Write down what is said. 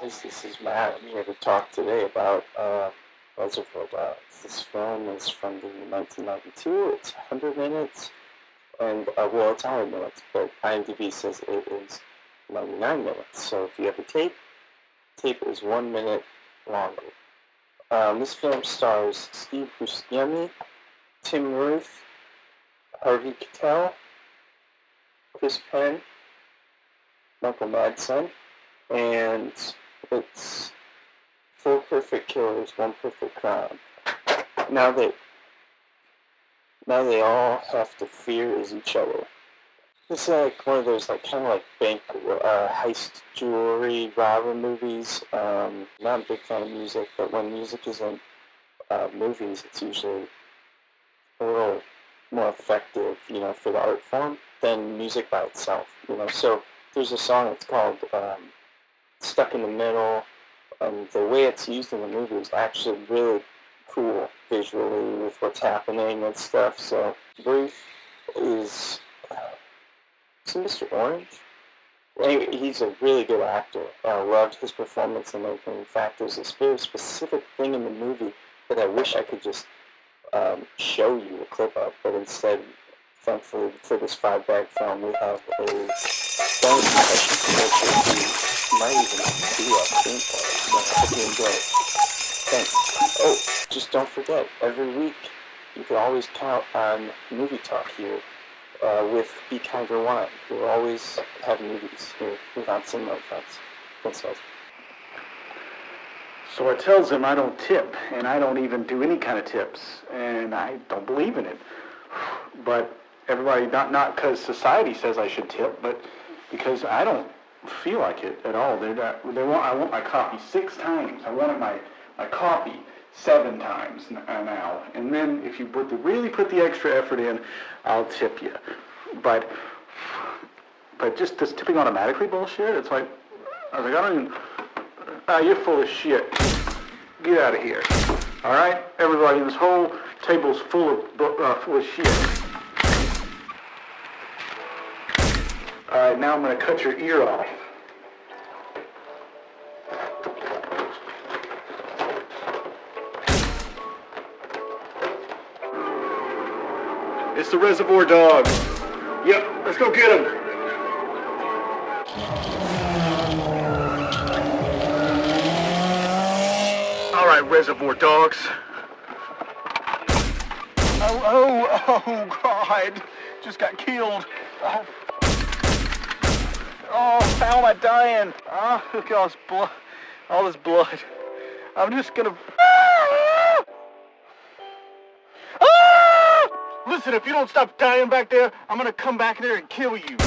guys, this is Matt. I'm here to talk today about Reservoir Dogs. This film is from the 1992. It's 100 minutes, and well, it's 100 minutes, but IMDb says it is 99 minutes. So if you have a tape is 1 minute longer. This film stars Steve Buscemi, Tim Ruth, Harvey Keitel, Chris Penn, Michael Madsen, and it's 4 perfect killers, 1 perfect crime. Now they all have to fear is each other. It's like one of those kind of like bank heist jewelry robber movies. Not a big fan of music, but when music is in movies, it's usually a little more effective, for the art form than music by itself. So there's a song that's called Stuck in the Middle, and the way it's used in the movie is actually really cool visually with what's happening and stuff. So Ruth is Mr. Orange. Anyway, he's a really good actor. I loved his performance in it. In fact, there's this very specific thing in the movie that I wish I could just show you a clip of, but instead, thankfully, for this 5-bag film, we have a bonus session which you might even do a screenplay. So I hope you enjoy it. Thanks. Oh, just don't forget, every week you can always count on Movie Talk here with Be Kinder Wine. We'll always have movies here without cinema friends. Thanks, guys. So I tells him I don't tip, and I don't even do any kind of tips, and I don't believe in it. But everybody, not because society says I should tip, but because I don't feel like it at all. I want my coffee 6 times. I wanted my coffee 7 times now. And then if you really put the extra effort in, I'll tip you. But just this tipping automatically bullshit, it's like, I was like, I don't even... you're full of shit. Get out of here. All right, everybody. This whole table's full of shit. All right, now I'm gonna cut your ear off. It's the Reservoir Dogs. Yep, let's go get them. All right, Reservoir Dogs. Oh, God. Just got killed. Oh, how am I dying? Oh, look at all this blood. I'm just gonna... Listen, if you don't stop dying back there, I'm gonna come back there and kill you.